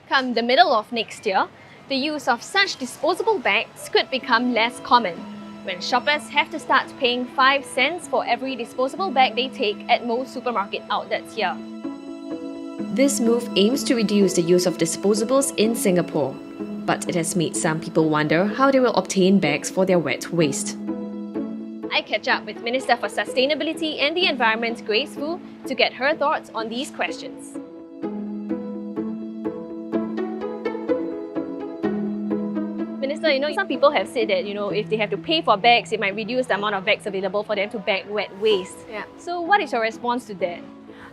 Come the middle of next year, the use of such disposable bags could become less common, when shoppers have to start paying 5 cents for every disposable bag they take at most supermarket outlets here. This move aims to reduce the use of disposables in Singapore, but it has made some people wonder how they will obtain bags for their wet waste. I catch up with Minister for Sustainability and the Environment, Grace Fu, to get her thoughts on these questions. Minister, some people have said that, if they have to pay for bags, it might reduce the amount of bags available for them to bag wet waste. Yeah. So what is your response to that?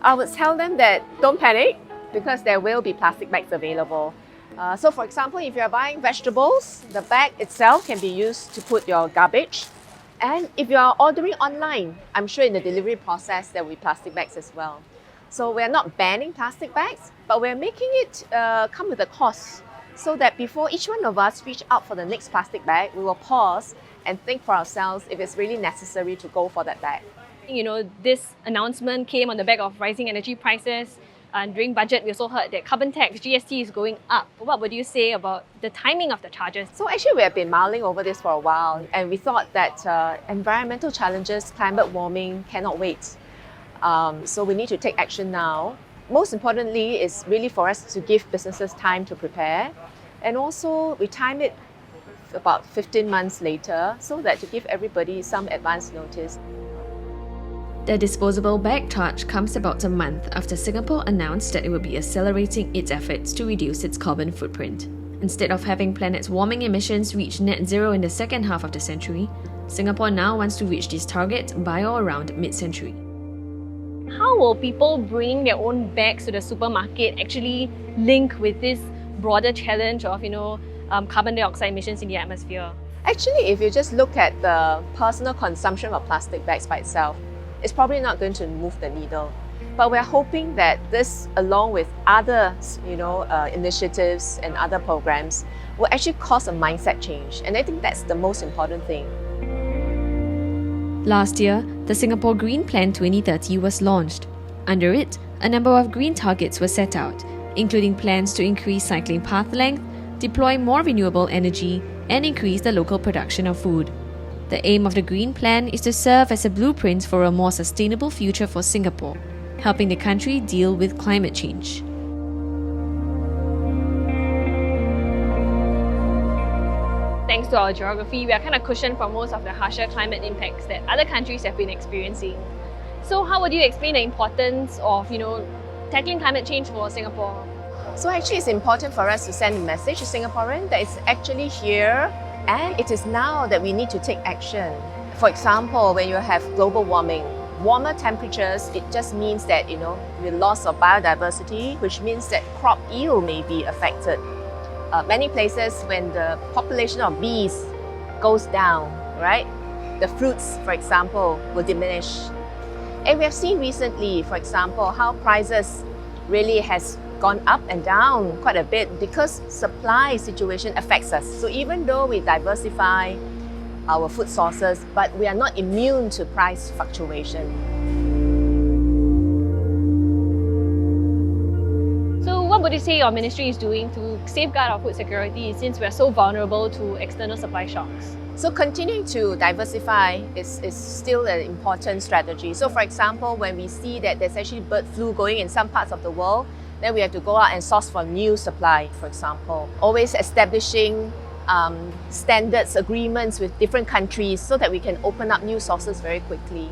I would tell them that don't panic because there will be plastic bags available. So for example, if you're buying vegetables, the bag itself can be used to put your garbage. And if you are ordering online, I'm sure in the delivery process there will be plastic bags as well. So we're not banning plastic bags, but we're making it come with a cost so that before each one of us reach out for the next plastic bag, we will pause and think for ourselves if it's really necessary to go for that bag. This announcement came on the back of rising energy prices. And during budget, we also heard that carbon tax, GST, is going up. What would you say about the timing of the charges? So actually, we have been mulling over this for a while, and we thought that environmental challenges, climate warming, cannot wait. So we need to take action now. Most importantly is really for us to give businesses time to prepare, and also we time it about 15 months later so that to give everybody some advance notice. The disposable bag charge comes about a month after Singapore announced that it will be accelerating its efforts to reduce its carbon footprint. Instead of having planet's warming emissions reach net zero in the second half of the century, Singapore now wants to reach this target by or around mid-century. How will people bringing their own bags to the supermarket actually link with this broader challenge of carbon dioxide emissions in the atmosphere? Actually, if you just look at the personal consumption of plastic bags by itself, it's probably not going to move the needle. But we're hoping that this, along with other initiatives and other programs, will actually cause a mindset change. And I think that's the most important thing. Last year, the Singapore Green Plan 2030 was launched. Under it, a number of green targets were set out, including plans to increase cycling path length, deploy more renewable energy, and increase the local production of food. The aim of the Green Plan is to serve as a blueprint for a more sustainable future for Singapore, helping the country deal with climate change. Thanks to our geography, we are kind of cushioned from most of the harsher climate impacts that other countries have been experiencing. So how would you explain the importance of, tackling climate change for Singapore? So actually it's important for us to send a message to Singaporeans that it's actually here and it is now that we need to take action. For example, when you have global warming, warmer temperatures, it just means that, with loss of biodiversity, which means that crop yield may be affected. Many places, when the population of bees goes down, right, the fruits, for example, will diminish. And we have seen recently, for example, how prices really has gone up and down quite a bit because supply situation affects us. So even though we diversify our food sources, but we are not immune to price fluctuation. So what would you say your ministry is doing to safeguard our food security since we are so vulnerable to external supply shocks? So continuing to diversify is still an important strategy. So for example, when we see that there's actually bird flu going in some parts of the world, then we have to go out and source for new supply, for example. Always establishing standards, agreements with different countries so that we can open up new sources very quickly.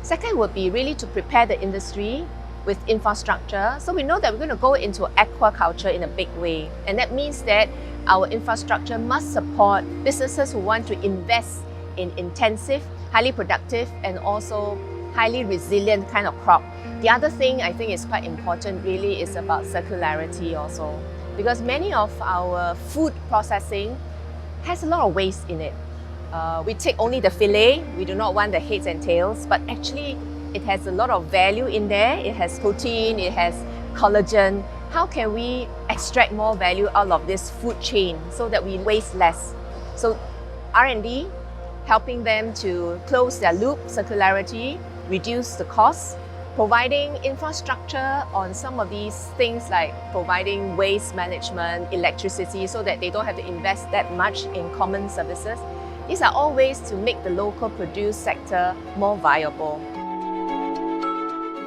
Second would be really to prepare the industry with infrastructure. So we know that we're going to go into aquaculture in a big way. And that means that our infrastructure must support businesses who want to invest in intensive, highly productive, and also highly resilient kind of crop. The other thing I think is quite important really is about circularity also, because many of our food processing has a lot of waste in it. We take only the fillet, we do not want the heads and tails, but actually it has a lot of value in there. It has protein, it has collagen. How can we extract more value out of this food chain so that we waste less? So R&D, helping them to close their loop, circularity, reduce the cost, providing infrastructure on some of these things like providing waste management, electricity, so that they don't have to invest that much in common services. These are all ways to make the local produce sector more viable.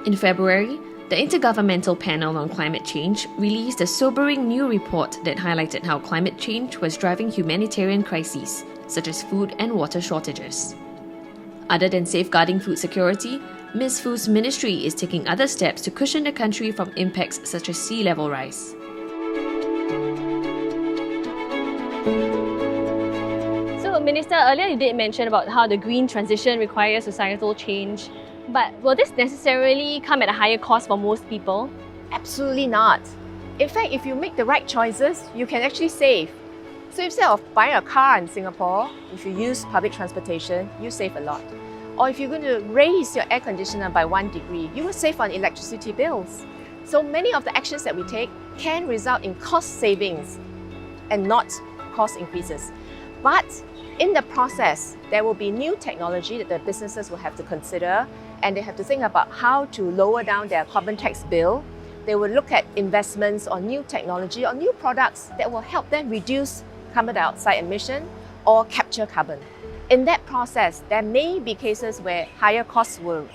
In February, the Intergovernmental Panel on Climate Change released a sobering new report that highlighted how climate change was driving humanitarian crises, such as food and water shortages. Other than safeguarding food security, Ms. Fu's ministry is taking other steps to cushion the country from impacts such as sea level rise. So, Minister, earlier you did mention about how the green transition requires societal change, but will this necessarily come at a higher cost for most people? Absolutely not. In fact, if you make the right choices, you can actually save. So instead of buying a car in Singapore, if you use public transportation, you save a lot. Or if you're going to raise your air conditioner by 1 degree, you will save on electricity bills. So many of the actions that we take can result in cost savings and not cost increases. But in the process, there will be new technology that the businesses will have to consider, and they have to think about how to lower down their carbon tax bill. They will look at investments on new technology or new products that will help them reduce carbon dioxide emission or capture carbon. In that process, there may be cases where higher costs will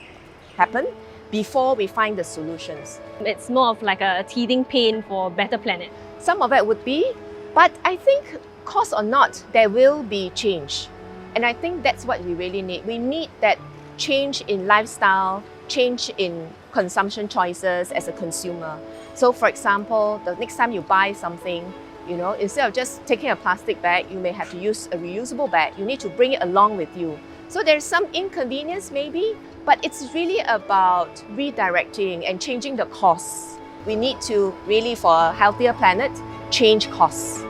happen before we find the solutions. It's more of like a teething pain for a better planet. Some of it would be, but I think cost or not, there will be change. And I think that's what we really need. We need that change in lifestyle, change in consumption choices as a consumer. So for example, the next time you buy something, instead of just taking a plastic bag, you may have to use a reusable bag. You need to bring it along with you. So there's some inconvenience maybe, but it's really about redirecting and changing the costs. We need to really, for a healthier planet, change costs.